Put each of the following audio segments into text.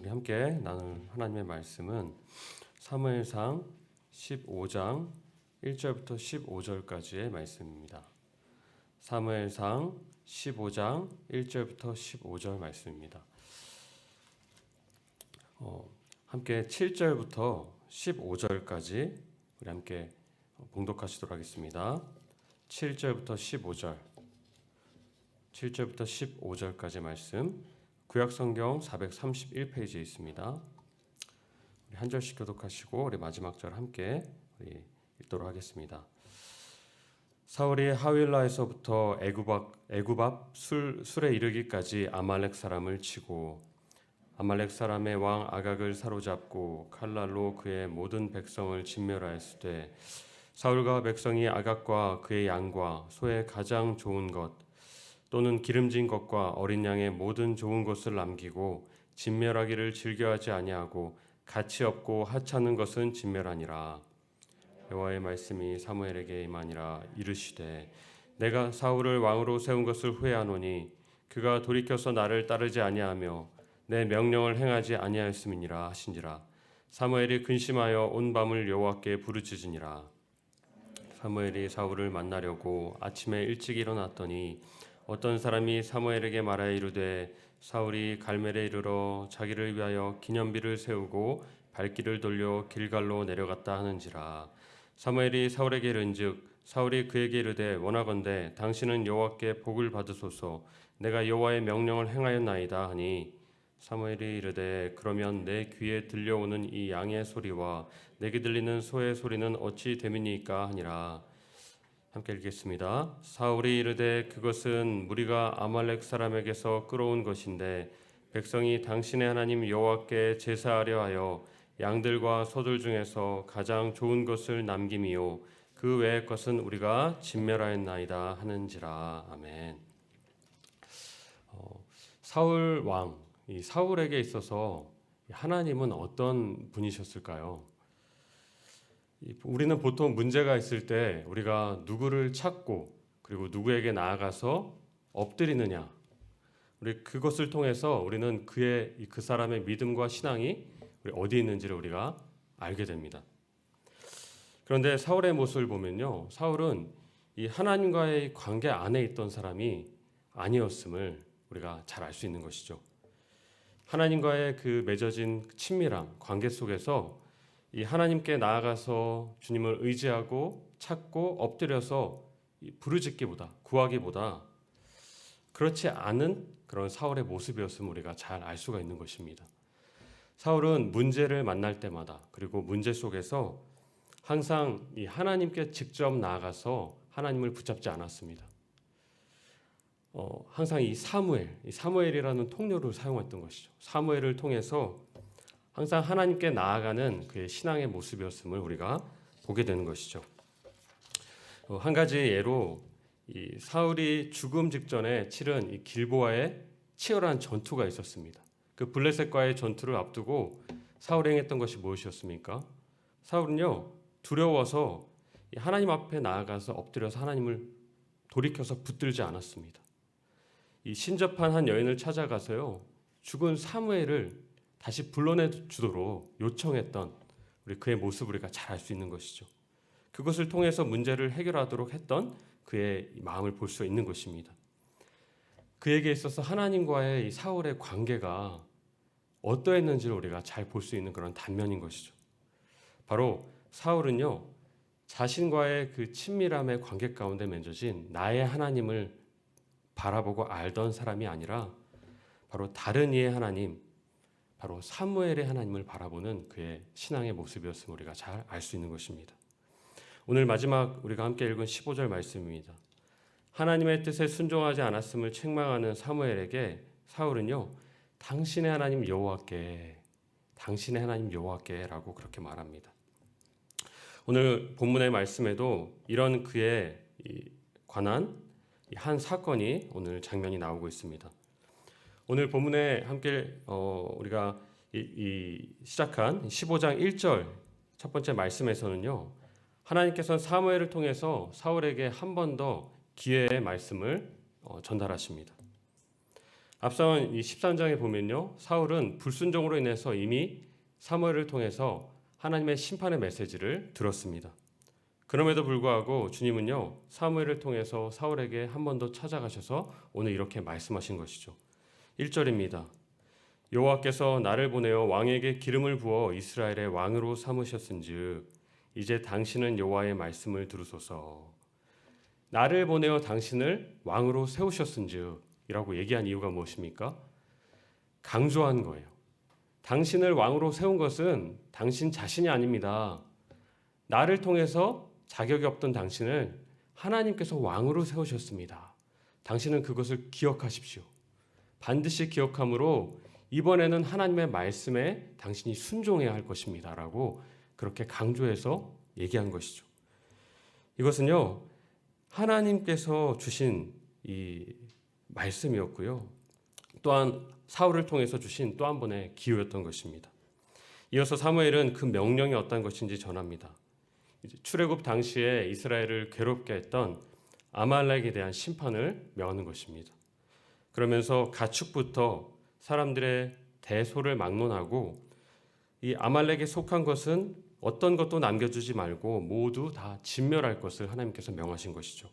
우리 함께 나눌 하나님의 말씀은 사무엘상 15장 1절부터 15절까지의 말씀입니다. 사무엘상 15장 1절부터 15절 말씀입니다. 함께 7절부터 15절까지 우리 함께 봉독하시도록 하겠습니다. 7절부터 15절까지 말씀 구약성경 431페이지에 있습니다. 우리 한 절씩 교독하시고 우리 마지막 절 함께 우리 읽도록 하겠습니다. 사울이 하윌라에서부터 애굽 앞 술에 이르기까지 아말렉 사람을 치고 아말렉 사람의 왕 아각을 사로잡고 칼날로 그의 모든 백성을 진멸하였으되 사울과 백성이 아각과 그의 양과 소의 가장 좋은 것 또는 기름진 것과 어린 양의 모든 좋은 것을 남기고 진멸하기를 즐겨하지 아니하고 가치 없고 하찮은 것은 진멸하니라. 여호와의 말씀이 사무엘에게 임하니라. 이르시되 내가 사울을 왕으로 세운 것을 후회하노니 그가 돌이켜서 나를 따르지 아니하며 내 명령을 행하지 아니하였음이니라 하신지라. 사무엘이 근심하여 온 밤을 여호와께 부르짖으니라. 사무엘이 사울을 만나려고 아침에 일찍 일어났더니 어떤 사람이 사무엘에게 말하여 이르되 사울이 갈멜에 이르러 자기를 위하여 기념비를 세우고 발길을 돌려 길갈로 내려갔다 하는지라. 사무엘이 사울에게 이른즉 사울이 그에게 이르되 원하건대 당신은 여호와께 복을 받으소서 내가 여호와의 명령을 행하였나이다 하니 사무엘이 이르되 그러면 내 귀에 들려오는 이 양의 소리와 내게 들리는 소의 소리는 어찌 됨이니까 하니라. 함께 읽겠습니다. 사울이 이르되 그것은 무리가 아말렉 사람에게서 끌어온 것인데 백성이 당신의 하나님 여호와께 제사하려 하여 양들과 소들 중에서 가장 좋은 것을 남김이요 그 외의 것은 우리가 진멸하였나이다 하는지라. 아멘. 사울 왕, 이 사울에게 있어서 하나님은 어떤 분이셨을까요? 우리는 보통 문제가 있을 때 우리가 누구를 찾고 그리고 누구에게 나아가서 엎드리느냐, 우리 그것을 통해서 우리는 그 사람의 믿음과 신앙이 어디 있는지를 우리가 알게 됩니다. 그런데 사울의 모습을 보면요, 사울은 이 하나님과의 관계 안에 있던 사람이 아니었음을 우리가 잘 알 수 있는 것이죠. 하나님과의 그 맺어진 친밀함, 관계 속에서 이 하나님께 나아가서 주님을 의지하고 찾고 엎드려서 부르짖기보다 구하기보다 그렇지 않은 그런 사울의 모습이었음을 우리가 잘 알 수가 있는 것입니다. 사울은 문제를 만날 때마다 그리고 문제 속에서 항상 이 하나님께 직접 나아가서 하나님을 붙잡지 않았습니다. 항상 이 사무엘이라는 통로를 사용했던 것이죠. 사무엘을 통해서 항상 하나님께 나아가는 그의 신앙의 모습이었음을 우리가 보게 되는 것이죠. 한 가지 예로 이 사울이 죽음 직전에 치른 이 길보아의 치열한 전투가 있었습니다. 그 블레셋과의 전투를 앞두고 사울이 행했던 것이 무엇이었습니까? 사울은요, 두려워서 하나님 앞에 나아가서 엎드려서 하나님을 돌이켜서 붙들지 않았습니다. 이 신접한 한 여인을 찾아가서요, 죽은 사무엘을 다시 불러내 주도록 요청했던 그의 모습을 우리가 잘 알 수 있는 것이죠. 그것을 통해서 문제를 해결하도록 했던 그의 마음을 볼 수 있는 것입니다. 그에게 있어서 하나님과의 이 사울의 관계가 어떠했는지를 우리가 잘 볼 수 있는 그런 단면인 것이죠. 바로 사울은요, 자신과의 그 친밀함의 관계 가운데 맺어진 나의 하나님을 바라보고 알던 사람이 아니라 바로 다른 이의 하나님, 바로 사무엘의 하나님을 바라보는 그의 신앙의 모습이었음을 우리가 잘 알 수 있는 것입니다. 오늘 마지막 우리가 함께 읽은 15절 말씀입니다. 하나님의 뜻에 순종하지 않았음을 책망하는 사무엘에게 사울은요, 당신의 하나님 여호와께라고 그렇게 말합니다. 오늘 본문의 말씀에도 이런 그에 관한 한 사건이 오늘 장면이 나오고 있습니다. 오늘 본문에 함께 우리가 시작한 15장 1절 첫 번째 말씀에서는요, 하나님께서는 사무엘을 통해서 사울에게 한 번 더 기회의 말씀을 전달하십니다. 앞선 이 13장에 보면요, 사울은 불순종으로 인해서 이미 사무엘을 통해서 하나님의 심판의 메시지를 들었습니다. 그럼에도 불구하고 주님은요, 사무엘을 통해서 사울에게 한 번 더 찾아가셔서 오늘 이렇게 말씀하신 것이죠. 1절입니다. 여호와께서 나를 보내어 왕에게 기름을 부어 이스라엘의 왕으로 삼으셨은즉 이제 당신은 여호와의 말씀을 들으소서. 나를 보내어 당신을 왕으로 세우셨은즉 이라고 얘기한 이유가 무엇입니까? 강조한 거예요. 당신을 왕으로 세운 것은 당신 자신이 아닙니다. 나를 통해서 자격이 없던 당신을 하나님께서 왕으로 세우셨습니다. 당신은 그것을 기억하십시오. 반드시 기억함으로 이번에는 하나님의 말씀에 당신이 순종해야 할 것입니다. 라고 그렇게 강조해서 얘기한 것이죠. 이것은요, 하나님께서 주신 이 말씀이었고요. 또한 사울을 통해서 주신 또 한 번의 기호였던 것입니다. 이어서 사무엘은 그 명령이 어떤 것인지 전합니다. 출애굽 당시에 이스라엘을 괴롭게 했던 아말렉에 대한 심판을 명하는 것입니다. 그러면서 가축부터 사람들의 대소를 막론하고 이 아말렉에 속한 것은 어떤 것도 남겨두지 말고 모두 다 진멸할 것을 하나님께서 명하신 것이죠.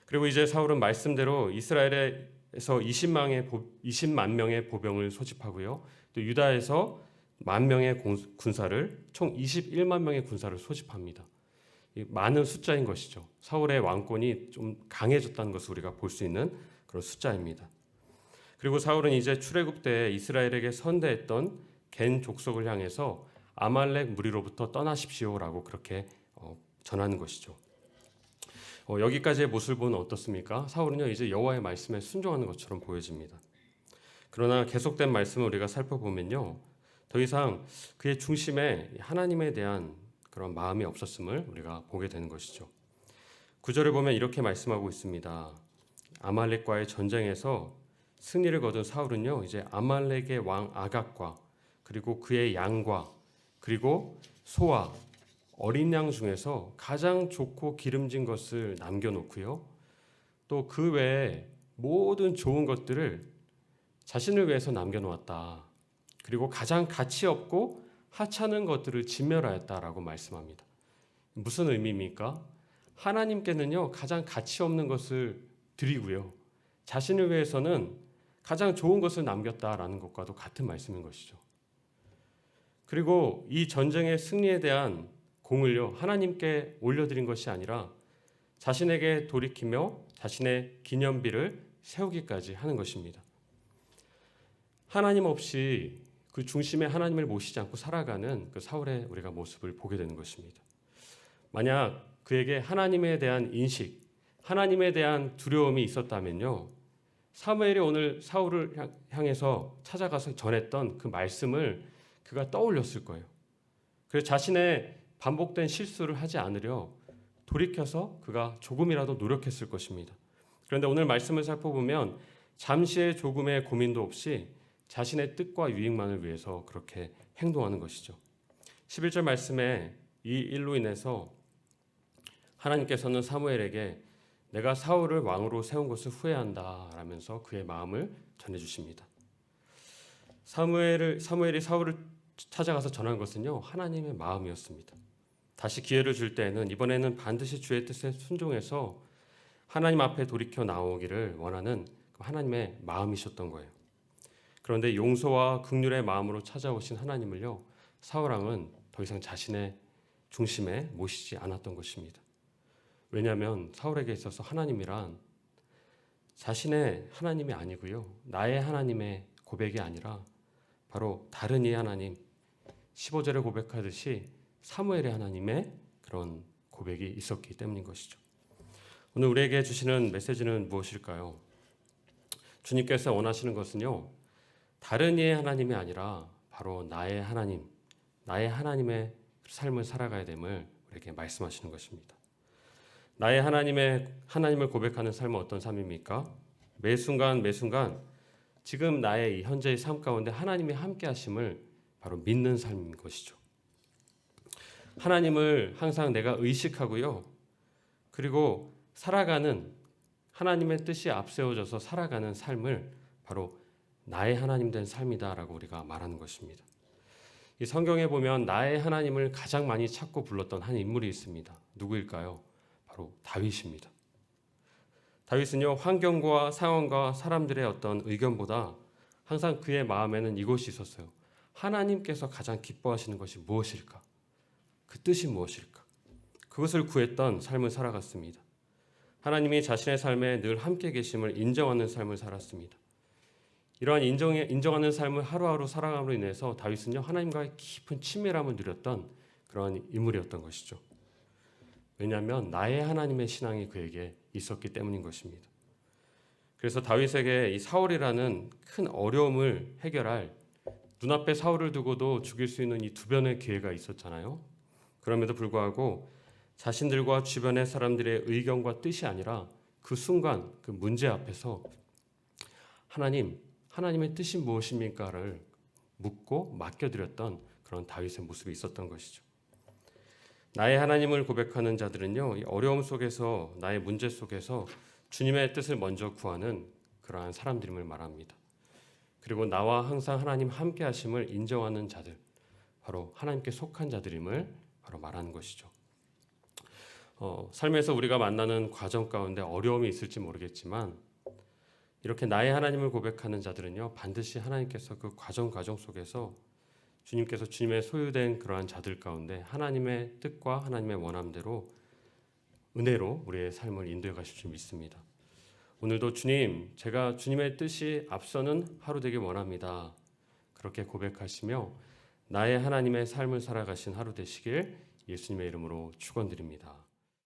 그리고 이제 사울은 말씀대로 이스라엘에서 20만 명의 보병을 소집하고요. 또 유다에서 10,000명의 군사를 총 21만 명의 군사를 소집합니다. 많은 숫자인 것이죠. 사울의 왕권이 좀 강해졌다는 것을 우리가 볼 수 있는 그런 숫자입니다. 그리고 사울은 이제 출애굽 때 이스라엘에게 선대했던 겐 족속을 향해서 아말렉 무리로부터 떠나십시오라고 그렇게 전하는 것이죠. 여기까지의 모습을 보면 어떻습니까? 사울은요 이제 여호와의 말씀에 순종하는 것처럼 보여집니다. 그러나 계속된 말씀을 우리가 살펴보면요, 더 이상 그의 중심에 하나님에 대한 그런 마음이 없었음을 우리가 보게 되는 것이죠. 9절에 보면 이렇게 말씀하고 있습니다. 아말렉과의 전쟁에서 승리를 거둔 사울은요, 이제 아말렉의 왕 아각과 그리고 그의 양과 그리고 소와 어린 양 중에서 가장 좋고 기름진 것을 남겨놓고요, 또 그 외에 모든 좋은 것들을 자신을 위해서 남겨놓았다. 그리고 가장 가치 없고 하찮은 것들을 진멸하였다라고 말씀합니다. 무슨 의미입니까? 하나님께는요 가장 가치 없는 것을 드리고요, 자신을 위해서는 가장 좋은 것을 남겼다라는 것과도 같은 말씀인 것이죠. 그리고 이 전쟁의 승리에 대한 공을요 하나님께 올려드린 것이 아니라 자신에게 돌이키며 자신의 기념비를 세우기까지 하는 것입니다. 하나님 없이 그 중심에 하나님을 모시지 않고 살아가는 그 사울의 우리가 모습을 보게 되는 것입니다. 만약 그에게 하나님에 대한 인식, 하나님에 대한 두려움이 있었다면요, 사무엘이 오늘 사울을 향해서 찾아가서 전했던 그 말씀을 그가 떠올렸을 거예요. 그래서 자신의 반복된 실수를 하지 않으려 돌이켜서 그가 조금이라도 노력했을 것입니다. 그런데 오늘 말씀을 살펴보면 잠시의 조금의 고민도 없이 자신의 뜻과 유익만을 위해서 그렇게 행동하는 것이죠. 11절 말씀에 이 일로 인해서 하나님께서는 사무엘에게 내가 사울을 왕으로 세운 것을 후회한다 라면서 그의 마음을 전해주십니다. 사무엘이 사울을 찾아가서 전한 것은요 하나님의 마음이었습니다. 다시 기회를 줄 때에는 이번에는 반드시 주의 뜻에 순종해서 하나님 앞에 돌이켜 나오기를 원하는 하나님의 마음이셨던 거예요. 그런데 용서와 긍휼의 마음으로 찾아오신 하나님을요 사울 왕은 더 이상 자신의 중심에 모시지 않았던 것입니다. 왜냐하면 사울에게 있어서 하나님이란 자신의 하나님이 아니고요, 나의 하나님의 고백이 아니라 바로 다른 이 하나님, 15절에 고백하듯이 사무엘의 하나님의 그런 고백이 있었기 때문인 것이죠. 오늘 우리에게 주시는 메시지는 무엇일까요? 주님께서 원하시는 것은요 다른 이의 하나님이 아니라 바로 나의 하나님, 나의 하나님의 삶을 살아가야 됨을 우리에게 말씀하시는 것입니다. 나의 하나님을 고백하는 삶은 어떤 삶입니까? 매 순간 지금 나의 이 현재의 삶 가운데 하나님이 함께 하심을 바로 믿는 삶인 것이죠. 하나님을 항상 내가 의식하고요, 그리고 살아가는 하나님의 뜻이 앞세워져서 살아가는 삶을 바로 나의 하나님 된 삶이다라고 우리가 말하는 것입니다. 이 성경에 보면 나의 하나님을 가장 많이 찾고 불렀던 한 인물이 있습니다. 누구일까요? 바로 다윗입니다. 다윗은요, 환경과 상황과 사람들의 어떤 의견보다 항상 그의 마음에는 이것이 있었어요. 하나님께서 가장 기뻐하시는 것이 무엇일까? 그 뜻이 무엇일까? 그것을 구했던 삶을 살아갔습니다. 하나님이 자신의 삶에 늘 함께 계심을 인정하는 삶을 살았습니다. 이러한 인정하는 삶을 하루하루 살아감으로 인해서 다윗은요, 하나님과의 깊은 친밀함을 누렸던 그러한 인물이었던 것이죠. 왜냐하면 나의 하나님의 신앙이 그에게 있었기 때문인 것입니다. 그래서 다윗에게 이 사울이라는 큰 어려움을 해결할 눈앞에 사울을 두고도 죽일 수 있는 이 두 번의 기회가 있었잖아요. 그럼에도 불구하고 자신들과 주변의 사람들의 의견과 뜻이 아니라 그 순간 그 문제 앞에서 하나님의 뜻이 무엇입니까를 묻고 맡겨드렸던 그런 다윗의 모습이 있었던 것이죠. 나의 하나님을 고백하는 자들은요, 이 어려움 속에서 나의 문제 속에서 주님의 뜻을 먼저 구하는 그러한 사람들임을 말합니다. 그리고 나와 항상 하나님 함께 하심을 인정하는 자들, 바로 하나님께 속한 자들임을 바로 말하는 것이죠. 삶에서 우리가 만나는 과정 가운데 어려움이 있을지 모르겠지만 이렇게 나의 하나님을 고백하는 자들은요, 반드시 하나님께서 그 과정 속에서 주님께서 주님의 소유된 그러한 자들 가운데 하나님의 뜻과 하나님의 원함대로 은혜로 우리의 삶을 인도해 가실 줄 믿습니다. 오늘도 주님, 제가 주님의 뜻이 앞서는 하루 되길 원합니다. 그렇게 고백하시며 나의 하나님의 삶을 살아가신 하루 되시길 예수님의 이름으로 축원드립니다.